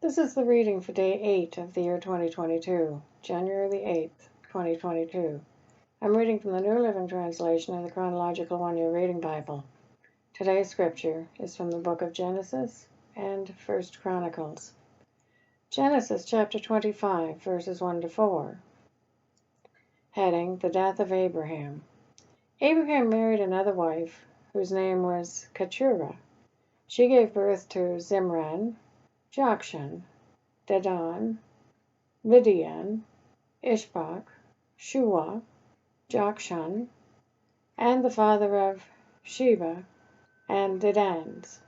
This is the reading for day 8 of the year 2022, January the 8th, 2022. I'm reading from the New Living Translation of the Chronological One-Year Reading Bible. Today's scripture is from the book of Genesis and 1 Chronicles. Genesis chapter 25, verses 1 to 4. Heading, The Death of Abraham. Abraham married another wife, whose name was Keturah. She gave birth to Zimran, Jokshan, Dedan, Midian, Ishbak, Shua, Jokshan, and the father of Sheba and Dedans.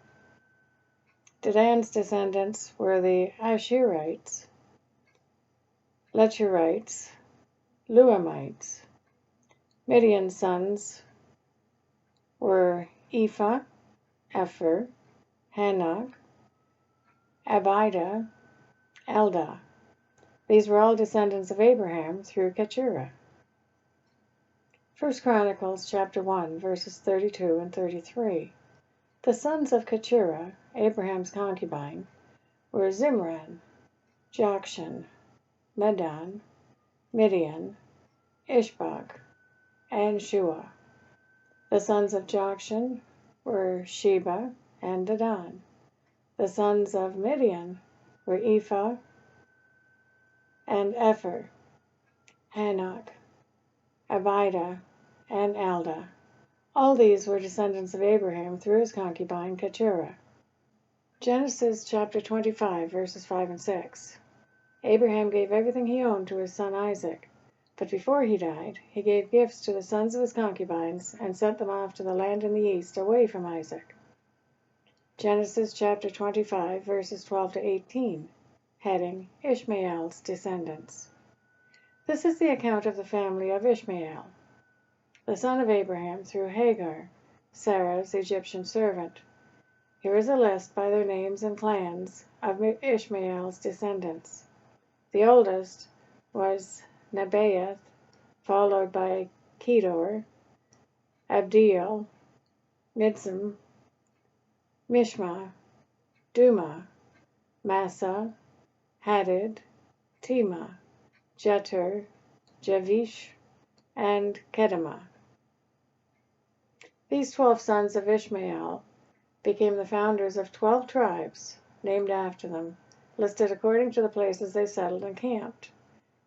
Dedan's descendants were the Asherites, Lecherites, Luamites. Midian's sons were Ephah, Epher, Hanok, Abida, Eldah. These were all descendants of Abraham through Keturah. 1 Chronicles chapter 1, verses 32 and 33. The sons of Keturah, Abraham's concubine, were Zimran, Jokshan, Medan, Midian, Ishbak, and Shua. The sons of Jokshan were Sheba and Dedan. The sons of Midian were Ephah and Epher, Hanok, Abida, and Eldah. All these were descendants of Abraham through his concubine Keturah. Genesis chapter 25, verses 5 and 6. Abraham gave everything he owned to his son Isaac, but before he died, he gave gifts to the sons of his concubines and sent them off to the land in the east away from Isaac. Genesis chapter 25, verses 12 to 18. Heading, Ishmael's Descendants. This is the account of the family of Ishmael, the son of Abraham through Hagar, Sarah's Egyptian servant. Here is a list by their names and clans of Ishmael's descendants. The oldest was Nebaioth, followed by Kedor, Abdiel, Midzam, Mishma, Duma, Massa, Hadid, Tema, Jeter, Javish, and Kedemah. These 12 sons of Ishmael became the founders of 12 tribes, named after them, listed according to the places they settled and camped.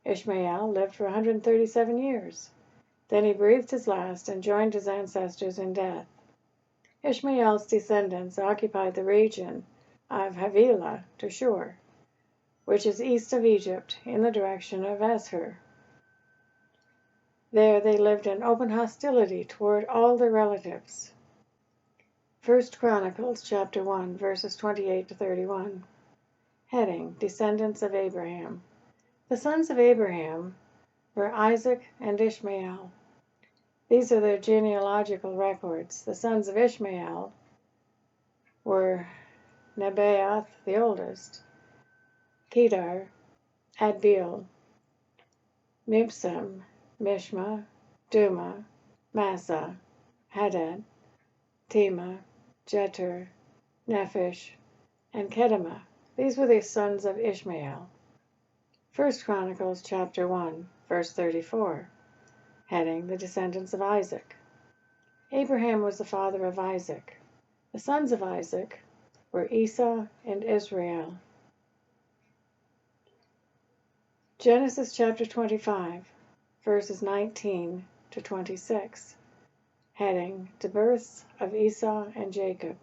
Ishmael lived for 137 years. Then he breathed his last and joined his ancestors in death. Ishmael's descendants occupied the region of Havilah to Shur, which is east of Egypt in the direction of Asshur. There they lived in open hostility toward all their relatives. 1 Chronicles chapter 1, verses 28 to 31. Heading, Descendants of Abraham. The sons of Abraham were Isaac and Ishmael. These are their genealogical records. The sons of Ishmael were Nebaioth, the oldest, Kedar, Adbeel, Mibsam, Mishma, Duma, Massa, Hadad, Tema, Jeter, Nephish, and Kedemah. These were the sons of Ishmael. 1 Chronicles chapter 1, verse 34. Heading, The Descendants of Isaac. Abraham was the father of Isaac. The sons of Isaac were Esau and Israel. Genesis chapter 25, verses 19 to 26. Heading, The Births of Esau and Jacob.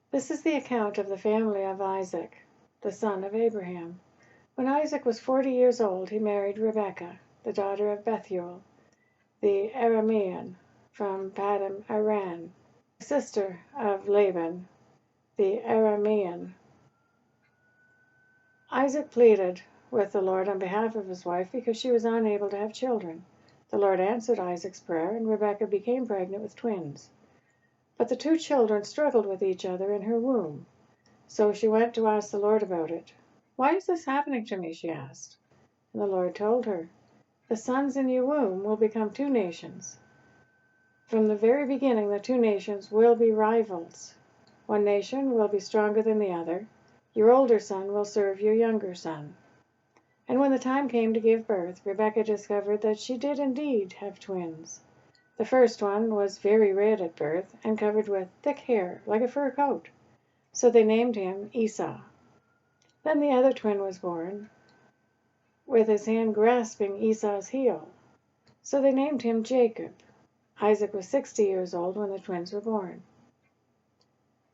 This is the account of the family of Isaac, the son of Abraham. When Isaac was 40 years old, he married Rebekah, the daughter of Bethuel, the Aramean, from Paddan Aram, sister of Laban, the Aramean. Isaac pleaded with the Lord on behalf of his wife because she was unable to have children. The Lord answered Isaac's prayer, and Rebekah became pregnant with twins. But the 2 children struggled with each other in her womb. So she went to ask the Lord about it. "Why is this happening to me?" she asked. And the Lord told her, "The sons in your womb will become 2 nations. From the very beginning, the 2 nations will be rivals. One nation will be stronger than the other, Your older son will serve your younger son." And when the time came to give birth, Rebekah discovered that she did indeed have twins. The first one was very red at birth and covered with thick hair like a fur coat, so they named him Esau. Then the other twin was born, with his hand grasping Esau's heel, so they named him Jacob. Isaac was 60 years old when the twins were born.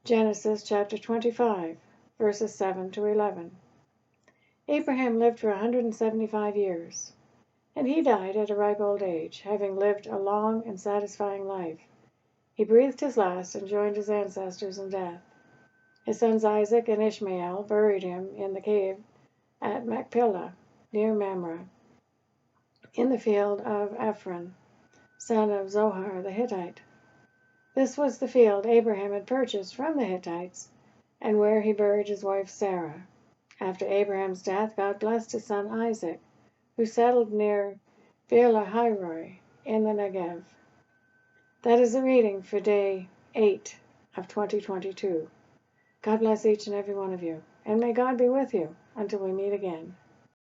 Genesis chapter 25, verses 7 to 11. Abraham lived for 175 years, and he died at a ripe old age, having lived a long and satisfying life. He breathed his last and joined his ancestors in death. His sons Isaac and Ishmael buried him in the cave at Machpelah, near Mamre, in the field of Ephron, son of Zohar the Hittite. This was the field Abraham had purchased from the Hittites, and where he buried his wife Sarah. After Abraham's death, God blessed his son Isaac, who settled near Beer-lahai-roi in the Negev. That is the reading for day 8 of 2022. God bless each and every one of you, and may God be with you until we meet again.